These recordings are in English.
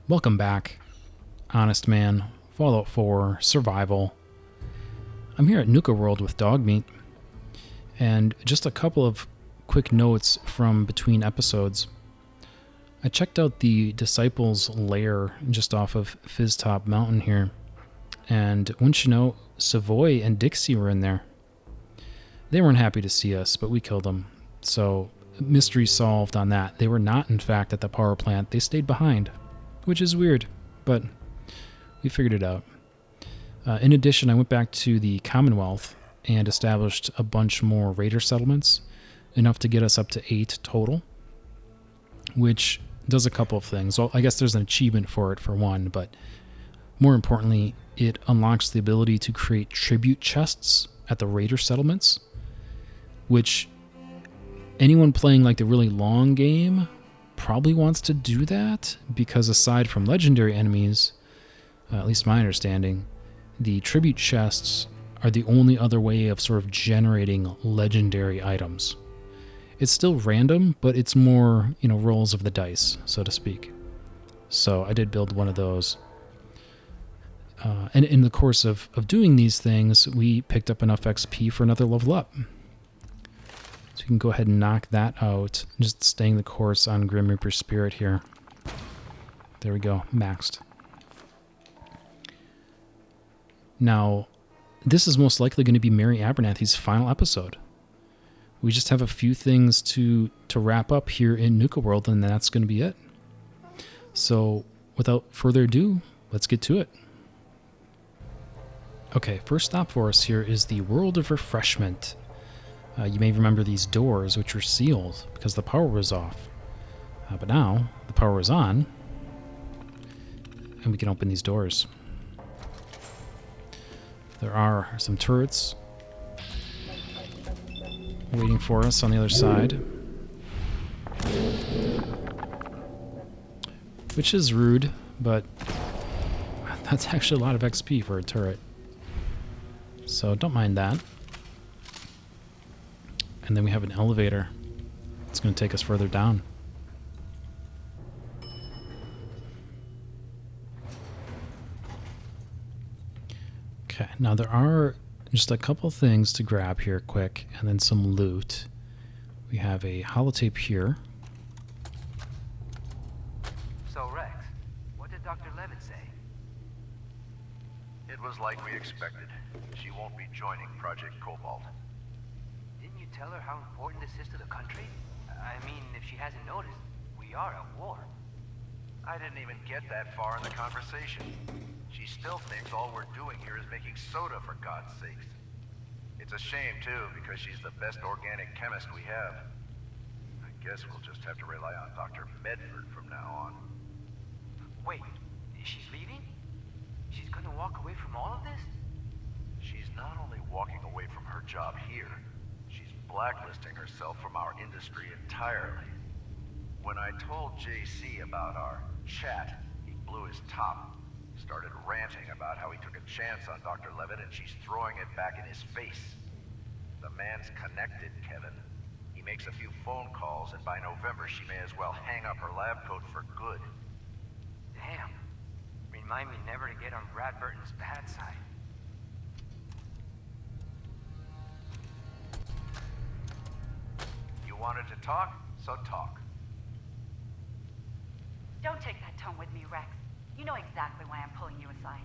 Welcome back, Honestman, Fallout 4, Survival. I'm here at Nuka-World with Dogmeat, and just a couple of quick notes from between episodes. I checked out the Disciples' lair just off of Fizztop Mountain here, and wouldn't you know, Savoy and Dixie were in there. They weren't happy to see us, but we killed them, so mystery solved on that. They were not, in fact, at the power plant. They stayed behind, which is weird, but we figured it out. In addition, I went back to the Commonwealth and established a bunch more raider settlements, enough to get us up to 8 total, which does a couple of things. Well, I guess there's an achievement for it, for one, but more importantly, it unlocks the ability to create tribute chests at the raider settlements, which anyone playing like the really long game probably wants to do that, because aside from legendary enemies, at least my understanding, the tribute chests are the only other way of sort of generating legendary items. It's still random, but it's more, rolls of the dice, so to speak. So I did build one of those. And in the course of doing these things, we picked up enough XP for another level up. So we can go ahead and knock that out. Just staying the course on Grim Reaper Spirit here. There we go, maxed. Now, this is most likely going to be Mary Abernathy's final episode. We just have a few things to wrap up here in Nuka-World, and that's going to be it. So, without further ado, let's get to it. Okay, first stop for us here is the World of Refreshment. You may remember these doors, which were sealed because the power was off. But now, the power is on, and we can open these doors. There are some turrets waiting for us on the other side, which is rude, but that's actually a lot of XP for a turret. So don't mind that. And then we have an elevator. It's going to take us further down. Okay, now there are just a couple things to grab here quick, and then some loot. We have a holotape here. So, Rex, what did Dr. Levitt say? It was like we expected. She won't be joining Project Cobalt. Didn't you tell her how important this is to the country? I mean, if she hasn't noticed, we are at war. I didn't even get that far in the conversation. She still thinks all we're doing here is making soda, for God's sakes. It's a shame, too, because she's the best organic chemist we have. I guess we'll just have to rely on Dr. Medford from now on. Wait, she's leaving? She's gonna walk away from all of this? She's not only walking away from her job here, she's blacklisting herself from our industry entirely. When I told JC about our chat, he blew his top. Started ranting about how he took a chance on Dr. Levitt and she's throwing it back in his face. The man's connected, Kevin. He makes a few phone calls, and by November she may as well hang up her lab coat for good. Damn. Remind me never to get on Brad Burton's bad side. You wanted to talk, so talk. Don't take that tone with me, Rex. You know exactly why I'm pulling you aside.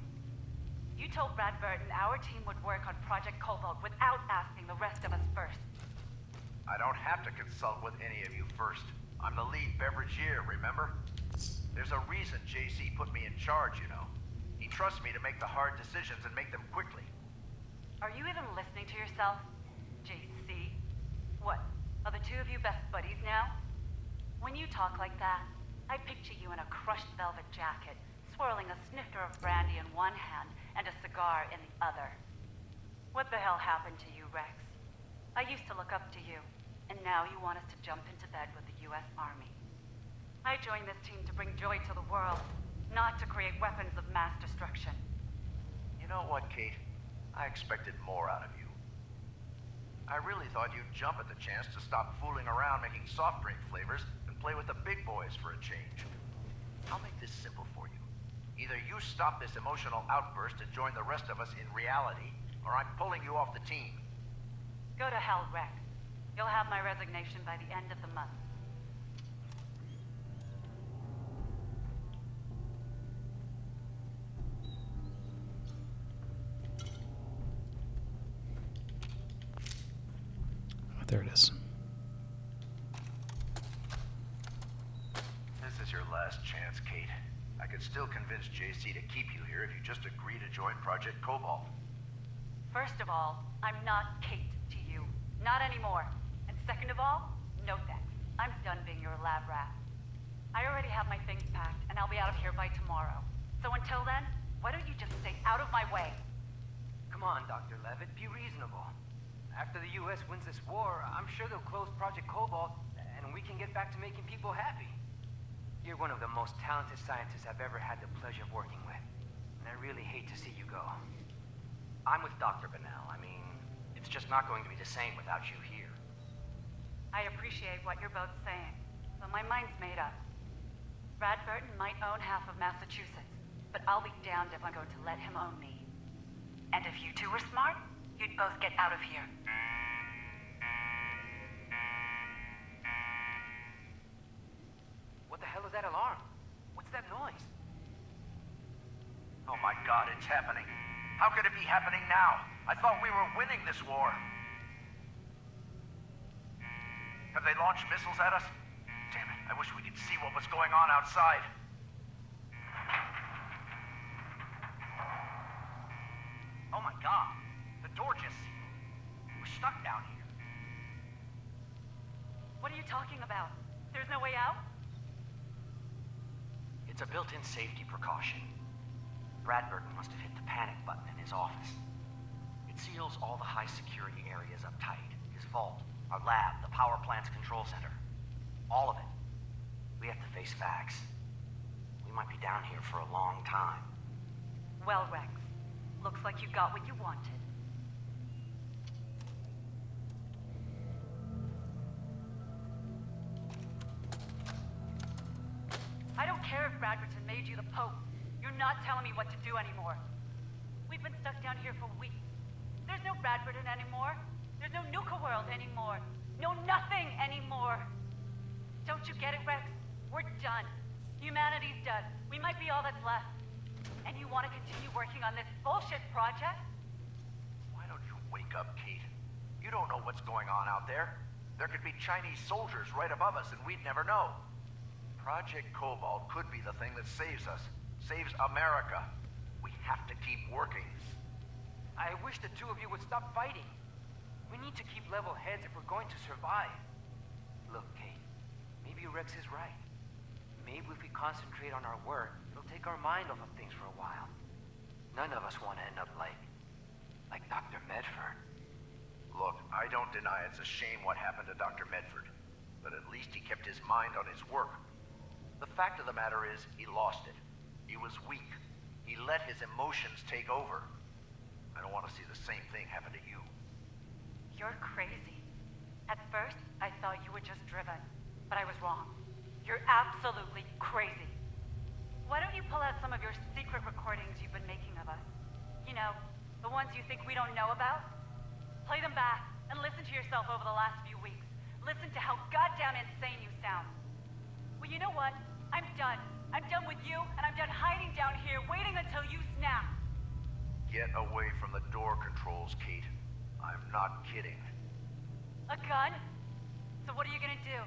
You told Brad Burton our team would work on Project Cobalt without asking the rest of us first. I don't have to consult with any of you first. I'm the lead beveragier, remember? There's a reason JC put me in charge, you know. He trusts me to make the hard decisions and make them quickly. Are you even listening to yourself? JC? What, are the two of you best buddies now? When you talk like that, I picture you in a crushed velvet jacket, swirling a snifter of brandy in one hand and a cigar in the other. What the hell happened to you, Rex? I used to look up to you, and now you want us to jump into bed with the U.S. Army. I joined this team to bring joy to the world, not to create weapons of mass destruction. You know what, Kate? I expected more out of you. I really thought you'd jump at the chance to stop fooling around making soft drink flavors and play with the big boys for a change. I'll make this simple for you. Either you stop this emotional outburst and join the rest of us in reality, or I'm pulling you off the team. Go to hell, Rex. You'll have my resignation by the end of the month. Oh, there it is. This is your last chance, Kate. I could still convince JC to keep you here if you just agree to join Project Cobalt. First of all, I'm not Kate to you. Not anymore. And second of all, no thanks. I'm done being your lab rat. I already have my things packed, and I'll be out of here by tomorrow. So until then, why don't you just stay out of my way? Come on, Dr. Levitt, be reasonable. After the U.S. wins this war, I'm sure they'll close Project Cobalt, and we can get back to making people happy. You're one of the most talented scientists I've ever had the pleasure of working with, and I really hate to see you go. I'm with Dr. Bennell. I mean, it's just not going to be the same without you here. I appreciate what you're both saying, but my mind's made up. Brad Burton might own half of Massachusetts, but I'll be damned if I'm going to let him own me. And if you two were smart, you'd both get out of here. What the hell is that alarm? What's that noise? Oh my God, it's happening. How could it be happening now? I thought we were winning this war. Have they launched missiles at us? Damn it, I wish we could see what was going on outside. Oh my God, the door just sealed. We're stuck down here. What are you talking about? There's no way out? It's a built-in safety precaution. Brad Burton must have hit the panic button in his office. It seals all the high-security areas up tight. His vault, our lab, the power plant's control center. All of it. We have to face facts. We might be down here for a long time. Well, Rex, looks like you got what you wanted. I don't care if Bradberton made you the Pope. You're not telling me what to do anymore. We've been stuck down here for weeks. There's no Bradberton anymore. There's no Nuka-World anymore. No nothing anymore. Don't you get it, Rex? We're done. Humanity's done. We might be all that's left. And you want to continue working on this bullshit project? Why don't you wake up, Kate? You don't know what's going on out there. There could be Chinese soldiers right above us and we'd never know. Project Cobalt could be the thing that saves us. Saves America. We have to keep working. I wish the two of you would stop fighting. We need to keep level heads if we're going to survive. Look, Kate, maybe Rex is right. Maybe if we concentrate on our work, it'll take our mind off of things for a while. None of us want to end up like Dr. Medford. Look, I don't deny it's a shame what happened to Dr. Medford, but at least he kept his mind on his work. The fact of the matter is, he lost it. He was weak. He let his emotions take over. I don't want to see the same thing happen to you. You're crazy. At first, I thought you were just driven, but I was wrong. You're absolutely crazy. Why don't you pull out some of your secret recordings you've been making of us? You know, the ones you think we don't know about? Play them back and listen to yourself over the last few weeks. Listen to how goddamn insane you sound. Well, you know what? I'm done. I'm done with you, and I'm done hiding down here, waiting until you snap. Get away from the door controls, Kate. I'm not kidding. A gun? So what are you gonna do?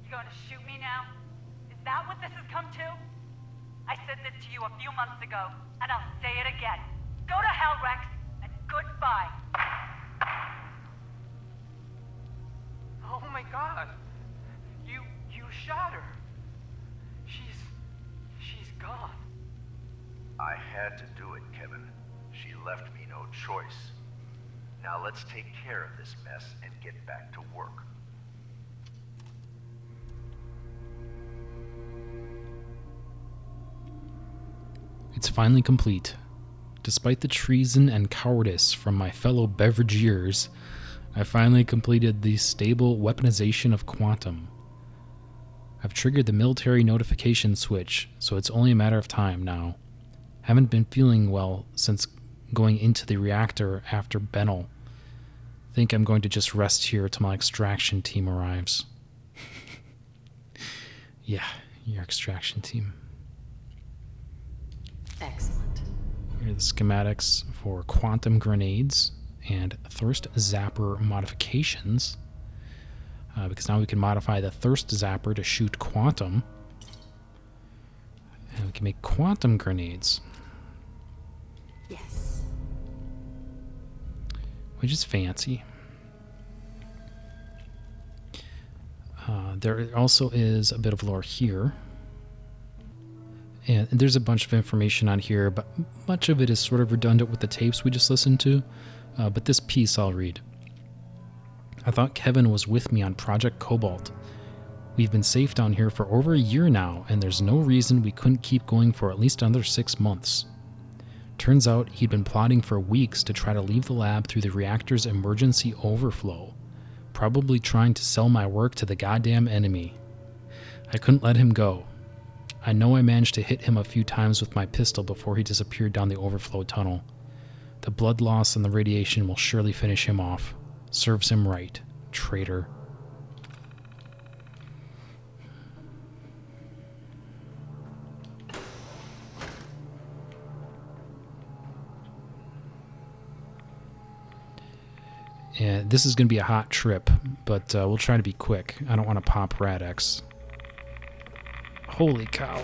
You going to shoot me now? Is that what this has come to? I said this to you a few months ago, and I'll say it again. Go to hell, Rex, and goodbye. Oh my God! You shot her. She's gone. I had to do it, Kevin. She left me no choice. Now let's take care of this mess and get back to work. It's finally complete. Despite the treason and cowardice from my fellow beverageers, I finally completed the stable weaponization of Quantum. I've triggered the military notification switch, so it's only a matter of time now. Haven't been feeling well since going into the reactor after Benel. Think I'm going to just rest here till my extraction team arrives. Yeah, your extraction team. Excellent. Here are the schematics for quantum grenades and thirst zapper modifications. Because now we can modify the thirst zapper to shoot quantum. And we can make quantum grenades. Yes. Which is fancy. There also is a bit of lore here. And there's a bunch of information on here, but much of it is sort of redundant with the tapes we just listened to. But this piece I'll read. I thought Kevin was with me on Project Cobalt. We've been safe down here for over a year now, and there's no reason we couldn't keep going for at least another 6 months. Turns out he'd been plotting for weeks to try to leave the lab through the reactor's emergency overflow, probably trying to sell my work to the goddamn enemy. I couldn't let him go. I know I managed to hit him a few times with my pistol before he disappeared down the overflow tunnel. The blood loss and the radiation will surely finish him off. Serves him right, traitor. And this is going to be a hot trip, but we'll try to be quick. I don't want to pop Rad-X. Holy cow.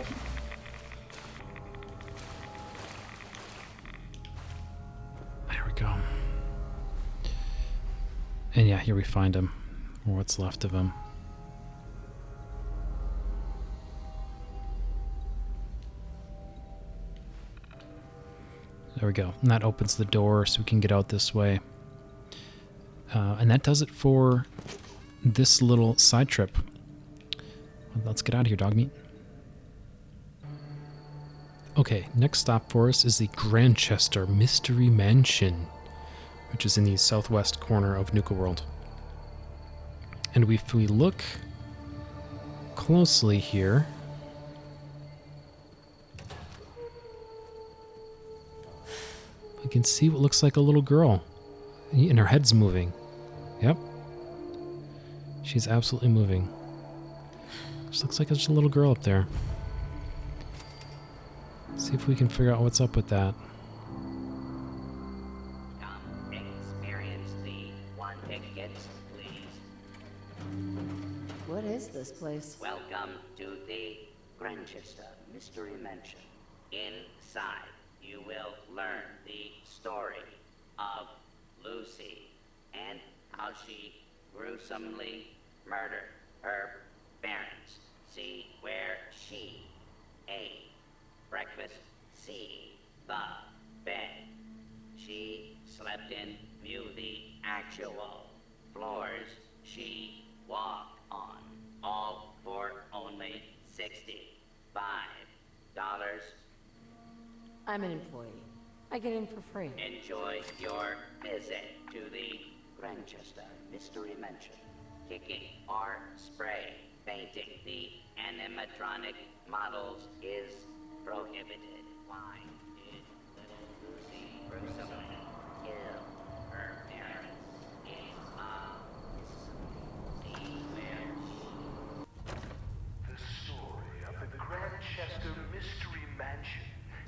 There we go. And yeah, here we find him, or what's left of him. There we go. And that opens the door so we can get out this way. And that does it for this little side trip. Let's get out of here, Dogmeat. Okay, next stop for us is the Grandchester Mystery Mansion, which is in the southwest corner of Nuka-World. And if we look closely here, we can see what looks like a little girl. And her head's moving. Yep. She's absolutely moving. Just looks like there's a little girl up there. See if we can figure out what's up with that. Come experience the one tickets, please. What is this place? Welcome to the Grandchester Mystery Mansion. Inside, you will learn the story of Lucy and how she gruesomely murdered her parents. See where she ate breakfast. See the bed she slept in. View the actual floors she walked on. All for only $65. I'm an employee. I get in for free. Enjoy your visit to the Grandchester Mystery Mansion. Kicking or spray painting the animatronic models is prohibited. Why did little Lucy gruesomely kill her parents? It's a mystery. See where The story of the Grandchester Mystery Mansion.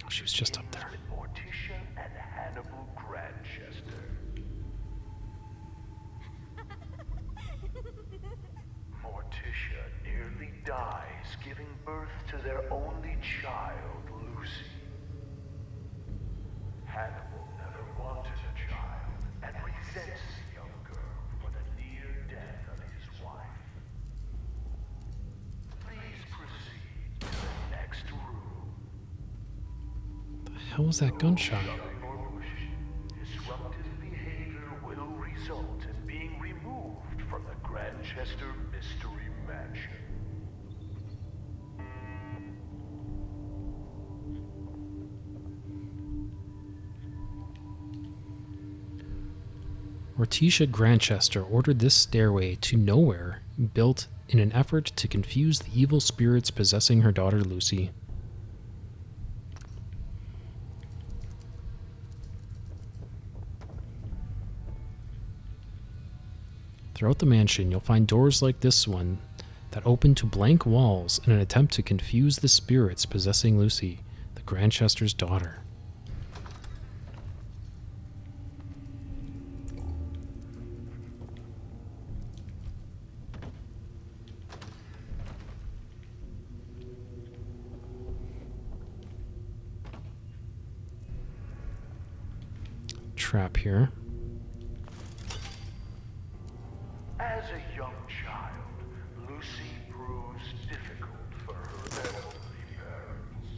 She was just up there. With Morticia and Hannibal Grandchester. Morticia nearly dies giving birth to their only child, Lucy. Hannibal never wanted a child and resents the young girl for the near death of his wife. Please proceed to the next room. The hell was that gunshot? Shoving or pushing, disruptive behavior will result in being removed from the Grandchester Mystery Mansion. Morticia Granchester ordered this stairway to nowhere built in an effort to confuse the evil spirits possessing her daughter Lucy. Throughout the mansion, you'll find doors like this one that open to blank walls in an attempt to confuse the spirits possessing Lucy, the Grandchester's daughter. Trap here. As a young child, Lucy proves difficult for her elderly parents.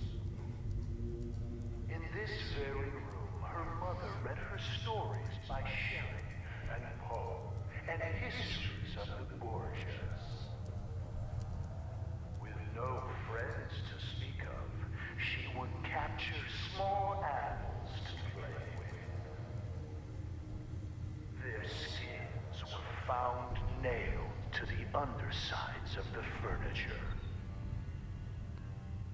In this very room, her mother read her stories by Shelley and Poe and histories of the Borgias. With no friends to speak of, she would capture small animals to play with. Their skins were found nailed to the undersides of the furniture.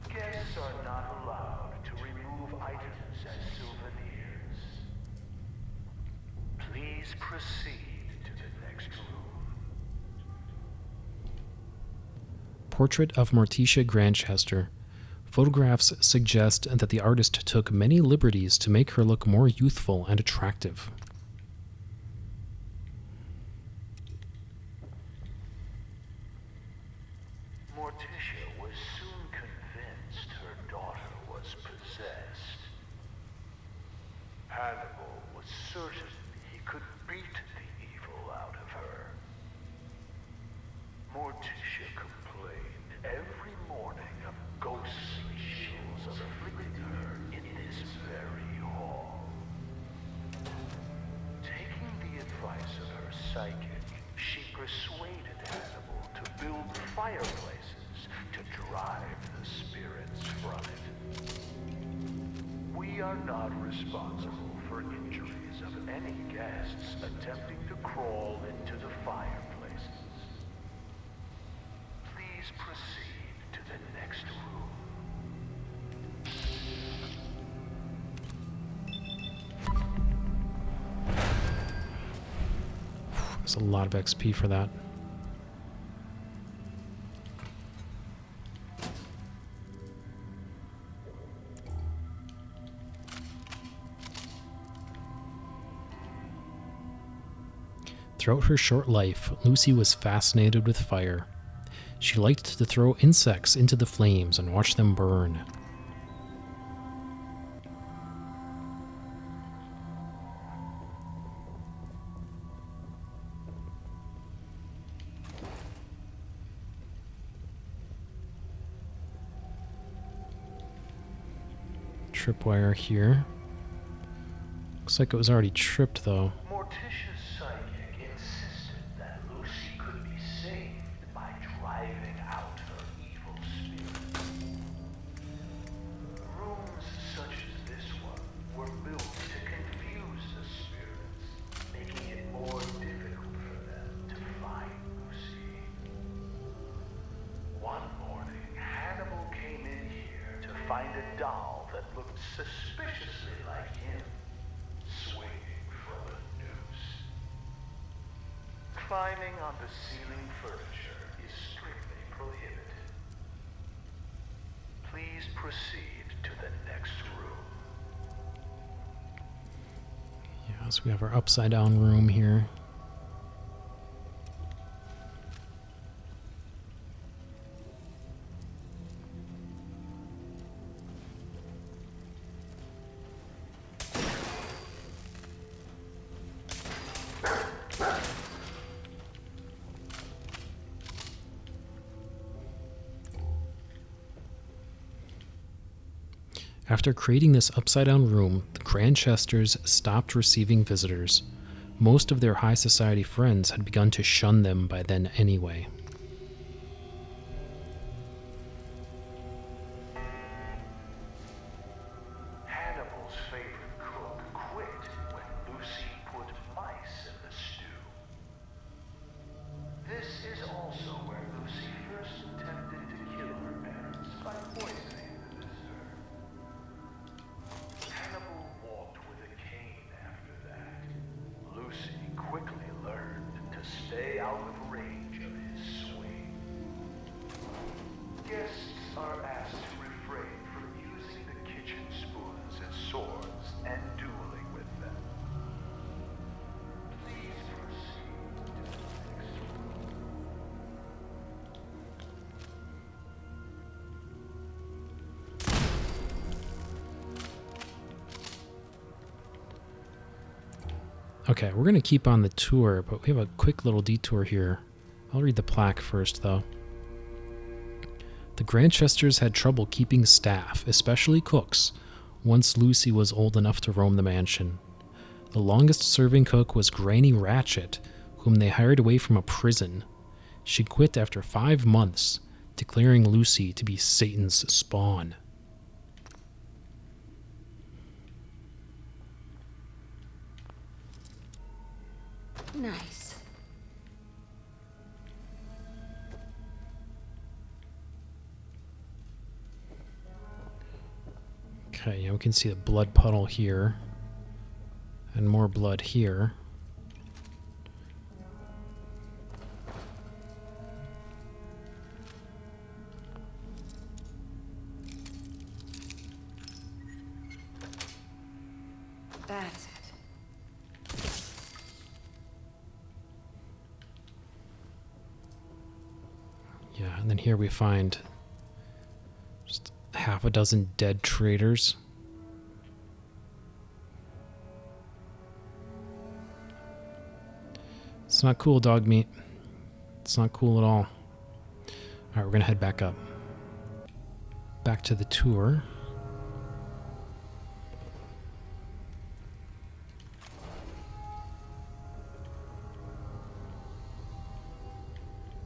Guests are not allowed to remove items as souvenirs. Please proceed to the next room. Portrait of Morticia Grandchester. Photographs suggest that the artist took many liberties to make her look more youthful and attractive. Morticia was soon convinced her daughter was possessed. Hannibal was certain he could beat the evil out of her. Morticia complained every morning of ghostly chills afflicting her in this very hall. Taking the advice of her psychic, she persuaded Hannibal to build fireplaces to drive the spirits from it. We are not responsible for injuries of any guests attempting to crawl into the fireplaces. Please proceed to the next room. There's a lot of XP for that. Throughout her short life, Lucy was fascinated with fire. She liked to throw insects into the flames and watch them burn. Tripwire here. Looks like it was already tripped though. Morticia's psychic insisted that Lucy could be saved by driving out her evil spirit. Rooms such as this one were built to confuse the spirits, making it more difficult for them to find Lucy. One morning, Hannibal came in here to find a doll that looked suspiciously like him, swinging from a noose. Climbing onto ceiling furniture is strictly prohibited. Please proceed to the next room. Yeah, so we have our upside down room here. After creating this upside-down room, the Granchesters stopped receiving visitors. Most of their high society friends had begun to shun them by then anyway. Hannibal's favorite cook quit when Lucy put mice in the stew. This is also where Lucy first attempted to kill her parents by poisoning the dessert. Hannibal walked with a cane after that. Lucy quickly learned to stay out Okay, we're going to keep on the tour, but we have a quick little detour here. I'll read the plaque first, though. The Grandchesters had trouble keeping staff, especially cooks, once Lucy was old enough to roam the mansion. The longest-serving cook was Granny Ratchet, whom they hired away from a prison. She quit after 5 months, declaring Lucy to be Satan's spawn. Nice. Okay, yeah, we can see the blood puddle here. And more blood here. That's it. Yeah, and then here we find just half a dozen dead traitors. It's not cool, Dogmeat. It's not cool at all. Alright, we're gonna head back up. Back to the tour.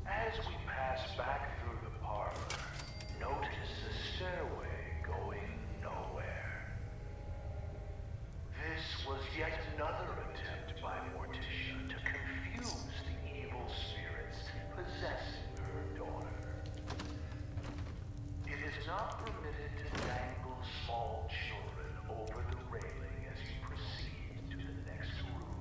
As we pass back through the parlor, notice a stairway going nowhere. This was yet another attempt by Morticia to confuse the evil spirits possessing her daughter. It is not permitted to dangle small children over the railing as you proceed to the next room.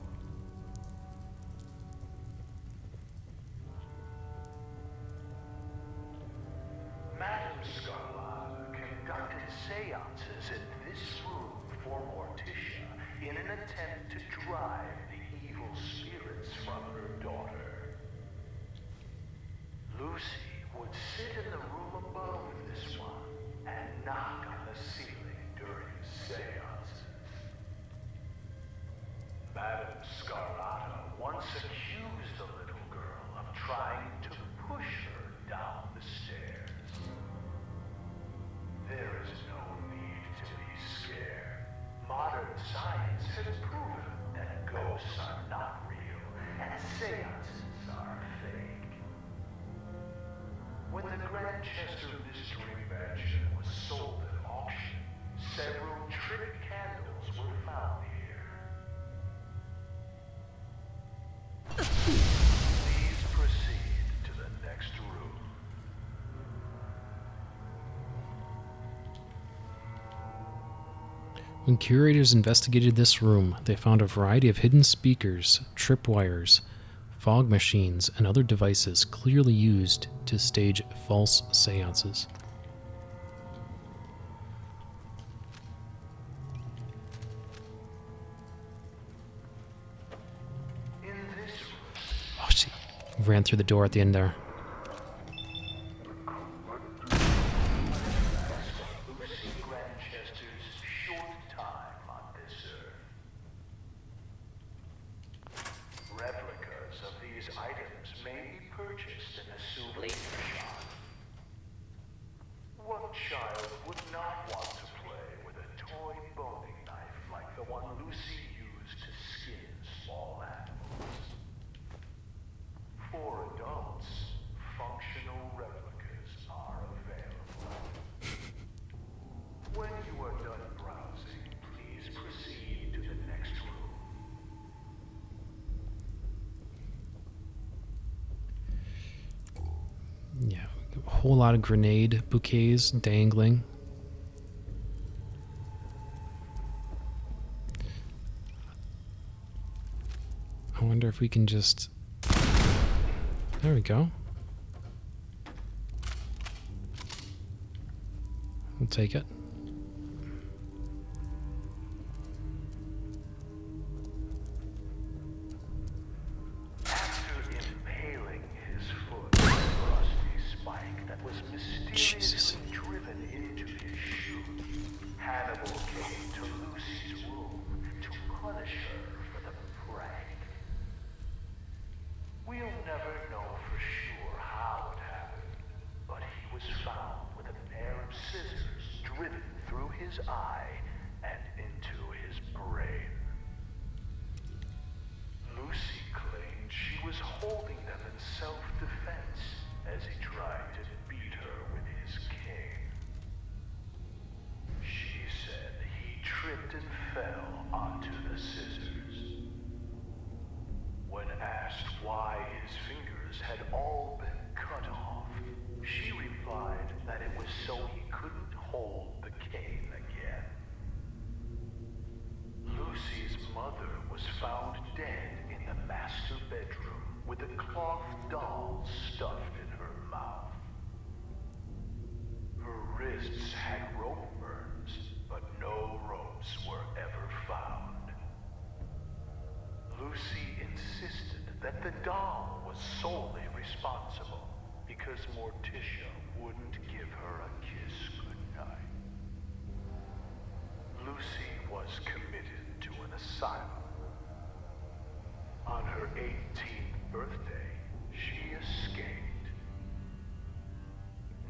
Madame Scarlata conducted seances in this room for Morticia in an attempt to drive the evil spirits from her daughter. Lucy would sit in the room above this one and knock on the ceiling during seances. Madame Scarlata once accused the little girl of trying to push her down the stairs. There is no need to be scared. Modern science has proven that ghosts are not real and seances are fake. When the Grandchester Mystery Mansion was sold at auction, several trick candles were found here. Please proceed to the next room. When curators investigated this room, they found a variety of hidden speakers, tripwires, fog machines, and other devices clearly used to stage false seances. In this room, Oh, she ran through the door at the end there. Lucy Granchester's short time on this earth. Replicas of these items may be purchased in a souvenir shop. What child would not want to play with a toy boning knife like the one Lucy used to skin small animals? For adults, functional replicas are available. When you are done browsing, please proceed to the next room. Yeah, a whole lot of grenade bouquets dangling. I wonder if we can just... There we go. We'll take it. After impaling his foot with a rusty spike that was mysteriously driven into his shoe, Hannibal came to Lucy's room to punish her for the prank. his eye and into his brain. Lucy claimed she was holding them in self-defense as he tried to beat her with his cane. She said he tripped and fell onto the scissors. When asked why his fingers had all been cut off, she replied that it was so he couldn't hold the cane again. Lucy's mother was found dead in the master bedroom with a cloth doll stuffed in her mouth. Her wrists had rope burns, but no ropes were ever found. Lucy insisted that the doll was solely responsible because Morticia wouldn't give her a kiss goodnight. Lucy was committed to an asylum. On her 18th birthday, she escaped.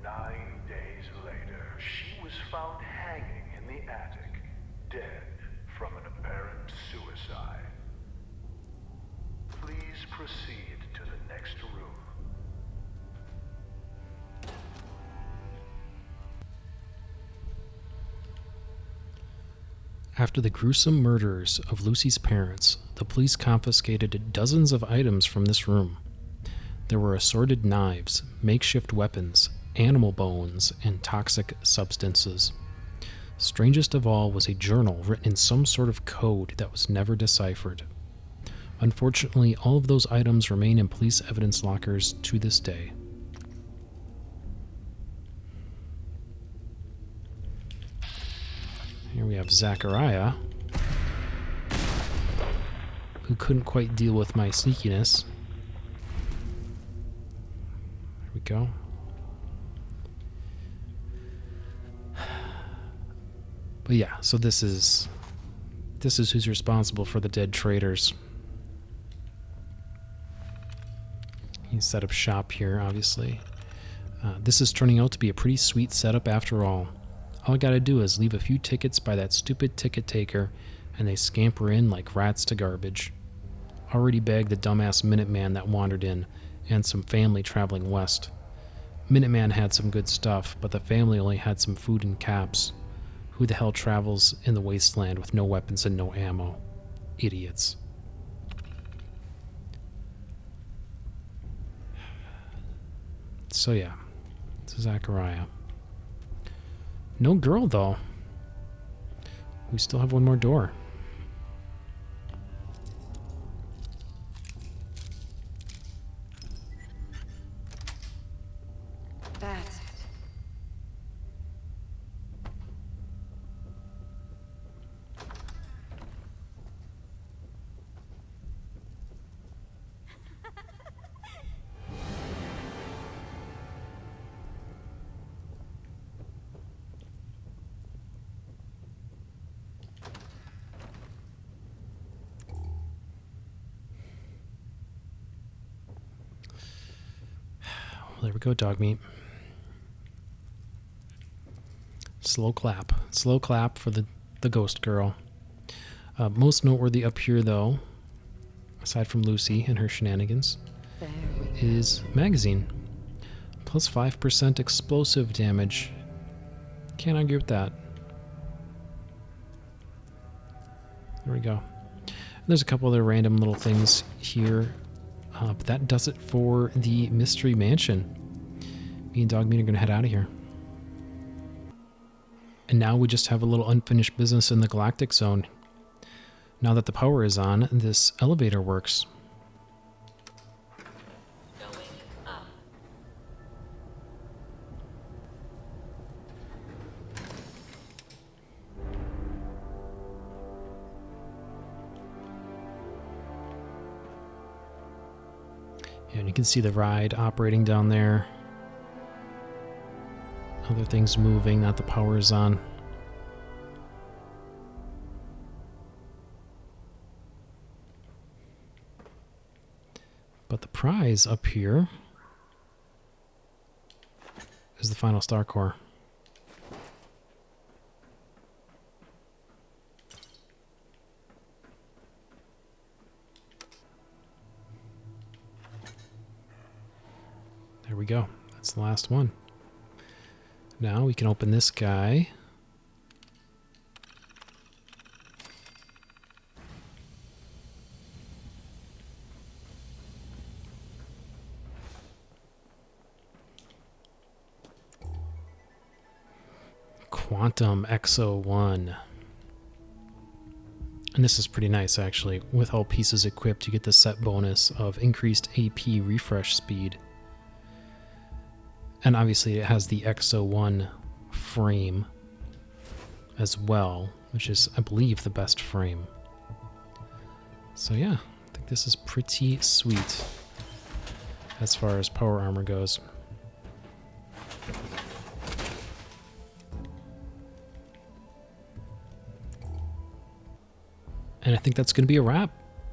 9 days later, she was found hanging in the attic, dead from an apparent suicide. Please proceed to the next room. After the gruesome murders of Lucy's parents, the police confiscated dozens of items from this room. There were assorted knives, makeshift weapons, animal bones, and toxic substances. Strangest of all was a journal written in some sort of code that was never deciphered. Unfortunately, all of those items remain in police evidence lockers to this day. Here we have Zachariah, who couldn't quite deal with my sneakiness. There we go. But yeah, so this is who's responsible for the dead traitors. He set up shop here, obviously. This is turning out to be a pretty sweet setup after all. All I gotta do is leave a few tickets by that stupid ticket taker, and they scamper in like rats to garbage. Already bagged the dumbass Minuteman that wandered in, and some family traveling west. Minuteman had some good stuff, but the family only had some food and caps. Who the hell travels in the wasteland with no weapons and no ammo? Idiots. So yeah, it's Zachariah. No girl, though. We still have one more door. That's it. There we go, Dogmeat. Slow clap. Slow clap for the ghost girl. Most noteworthy up here, though, aside from Lucy and her shenanigans, is magazine. Plus 5% explosive damage. Can't argue with that. There we go. There's a couple other random little things here. But that does it for the Mystery Mansion. Me and Dogmeat are going to head out of here. And now we just have a little unfinished business in the Galactic Zone. Now that the power is on, this elevator works. Going up. And you can see the ride operating down there. Other things moving, not the power is on. But the prize up here is the final star core. we go. That's the last one. Now we can open this guy. Quantum XO1. And this is pretty nice, actually. With all pieces equipped, you get the set bonus of increased AP refresh speed. And obviously it has the XO1 frame as well, which is, I believe, the best frame. So yeah, I think this is pretty sweet as far as power armor goes. And I think that's going to be a wrap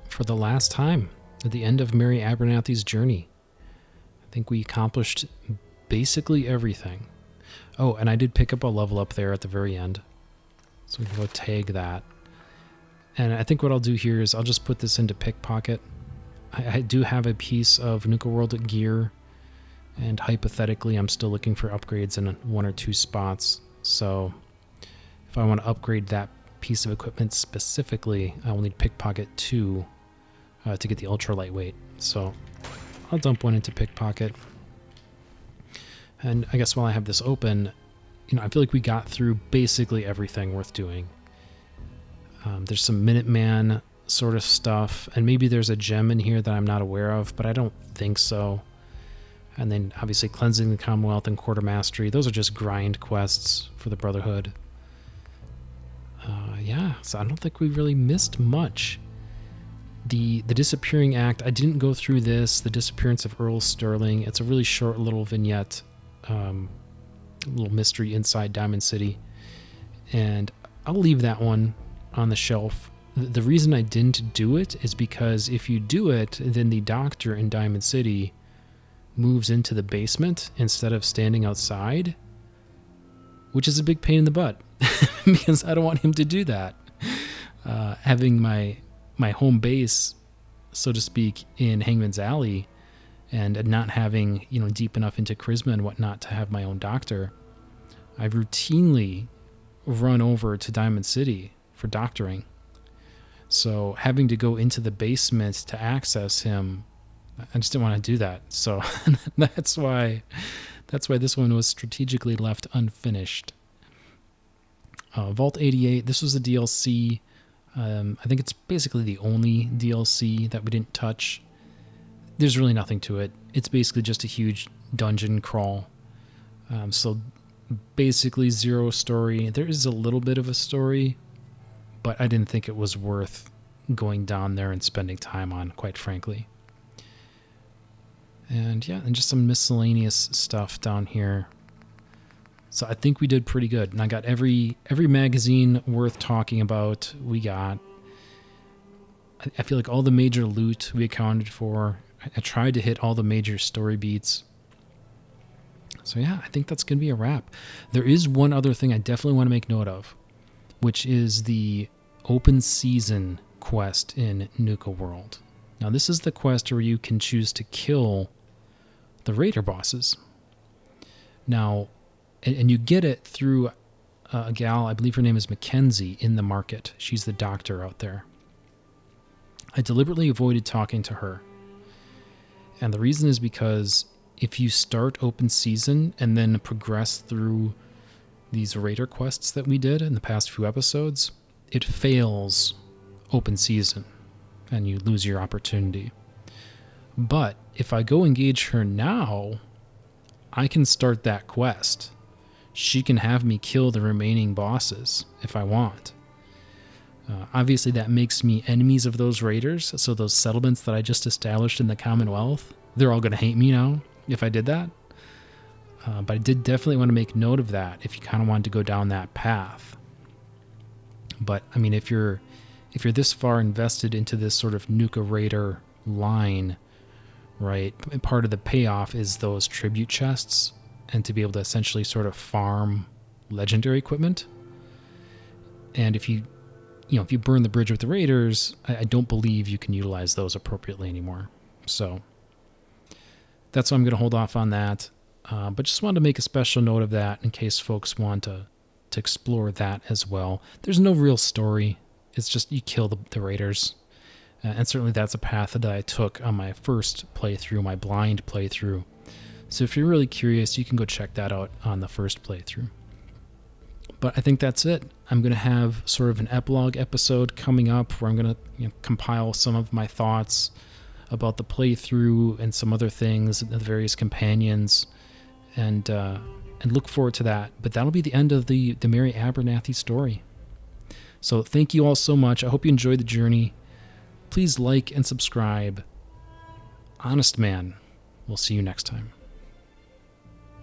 for the last time at the end of Mary Abernathy's journey. I think we accomplished basically everything. Oh, and I did pick up a level up there at the very end. So we can go tag that. And I think what I'll do here is I'll just put this into pickpocket. I do have a piece of Nuka-World gear. And hypothetically, I'm still looking for upgrades in 1 or 2 spots. So if I want to upgrade that piece of equipment specifically, I will need pickpocket 2 to get the ultra lightweight. So I'll dump one into pickpocket. And I guess while I have this open, I feel like we got through basically everything worth doing. There's some Minuteman sort of stuff, and maybe there's a gem in here that I'm not aware of, but I don't think so. And then obviously cleansing the Commonwealth and Quarter Mastery. Those are just grind quests for the Brotherhood. Yeah, so I don't think we really missed much. The Disappearing Act, I didn't go through this. The Disappearance of Earl Sterling. It's a really short little vignette, little mystery inside Diamond City. And I'll leave that one on the shelf. The reason I didn't do it is because if you do it, then the doctor in Diamond City moves into the basement instead of standing outside, which is a big pain in the butt because I don't want him to do that. Having my home base, so to speak, in Hangman's Alley, and not having deep enough into charisma and whatnot to have my own doctor, I routinely run over to Diamond City for doctoring. So having to go into the basement to access him, I just didn't want to do that. So that's why this one was strategically left unfinished. Vault 88, this was a DLC. I think it's basically the only DLC that we didn't touch. There's really nothing to it. It's basically just a huge dungeon crawl. So basically zero story. There is a little bit of a story, but I didn't think it was worth going down there and spending time on, quite frankly. And yeah, and just some miscellaneous stuff down here. So I think we did pretty good. And I got every magazine worth talking about we got. I feel like all the major loot we accounted for. I tried to hit all the major story beats. So yeah, I think that's going to be a wrap. There is one other thing I definitely want to make note of, which is the open season quest in Nuka-World. Now this is the quest where you can choose to kill the raider bosses. Now, and you get it through a gal, I believe her name is Mackenzie, in the market. She's the doctor out there. I deliberately avoided talking to her. And the reason is because if you start open season and then progress through these raider quests that we did in the past few episodes, it fails open season and you lose your opportunity. But if I go engage her now, I can start that quest. She can have me kill the remaining bosses if I want. Obviously, that makes me enemies of those raiders, so those settlements that I just established in the Commonwealth, they're all going to hate me now if I did that. But I did definitely want to make note of that if you kind of wanted to go down that path. But, I mean, if you're this far invested into this sort of Nuka Raider line, right, part of the payoff is those tribute chests and to be able to essentially sort of farm legendary equipment. And if you burn the bridge with the raiders, I don't believe you can utilize those appropriately anymore. So that's why I'm going to hold off on that. But just wanted to make a special note of that in case folks want to explore that as well. There's no real story. It's just you kill the raiders. And certainly that's a path that I took on my first playthrough, my blind playthrough. So if you're really curious, you can go check that out on the first playthrough. But I think that's it. I'm going to have sort of an epilogue episode coming up where I'm going to compile some of my thoughts about the playthrough and some other things, the various companions, and look forward to that. But that'll be the end of the Mary Abernathy story. So thank you all so much. I hope you enjoyed the journey. Please like and subscribe. Honest Man. We'll see you next time.